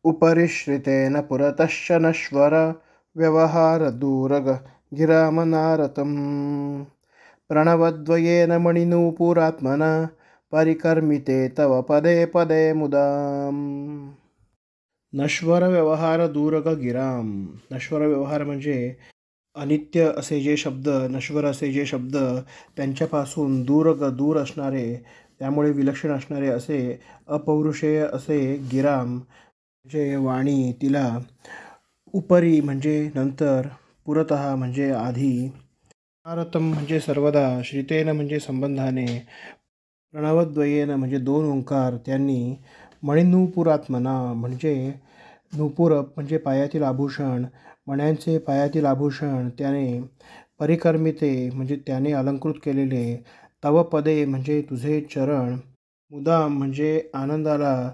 उपरिश्रितेन पुरतश्च नश्वर व्यवहारदूरग गिरामनारतं प्रणवद्वयेन मणिनूपुरात्मना परिकर्मिते तव पदे पदे मुदाम। नश्वर व्यवहार दूरग गिराम। नश्वर व्यवहार म्हणजे अनित्य असे जे शब्द, नश्वर असे जे शब्द, त्यांच्यापासून दूर असणारे, त्यामुळे विलक्षण असणारे असे अपौरुषेय असे गिराम म्हणजे वाणी, तिला उपरी म्हणजे नंतर, पुरतः म्हणजे आधी, आरतम म्हणजे सर्वदा, श्रितेन म्हणजे संबंधाने, प्रणवद्वयेन म्हणजे दोन ओंकार त्यांनी, मणिनूपुरात्मना म्हणजे नूपुर म्हणजे पायातील आभूषण, मण्यांचे पायातील आभूषण त्याने, परिकर्मिते म्हणजे त्याने अलंकृत केलेले, तव पदे म्हणजे तुझे चरण, मुदाम म्हणजे आनंदाला,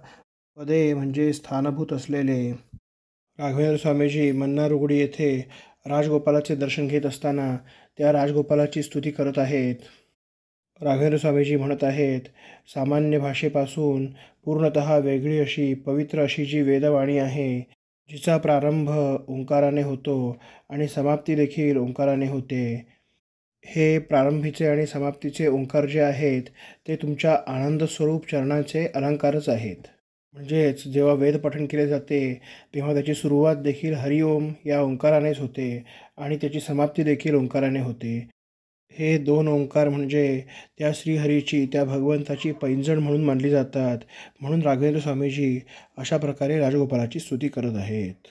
पदे म्हणजे स्थानभूत असलेले। राघवेंद्र स्वामीजी मन्नारुगुडी येथे राजगोपालाचे दर्शन घेत असताना त्या राजगोपालाची स्तुती करत आहेत. राघवेंद्र स्वामीजी म्हणत आहेत, सामान्य भाषेपासून पूर्णतः वेगळी अशी पवित्र अशी जी वेदवाणी आहे, जिचा प्रारंभ ओंकाराने होतो आणि समाप्ती देखील ओंकाराने होते, हे प्रारंभीचे आणि समाप्तीचे ओंकार जे आहेत ते तुमच्या आनंदस्वरूप चरणाचे अलंकारच आहेत. म्हणजेच जेव्हा वेद पठण केले जाते तेव्हा त्याची सुरुवात देखील हरिओम या ओंकारानेच होते आणि त्याची समाप्ती देखील ओंकाराने होते. हे दोन ओंकार म्हणजे त्या श्रीहरीची, त्या भगवंताची पैंजण म्हणून मानली जातात. म्हणून राघवेंद्र स्वामीजी अशा प्रकारे राजगोपालाची स्तुती करत आहेत.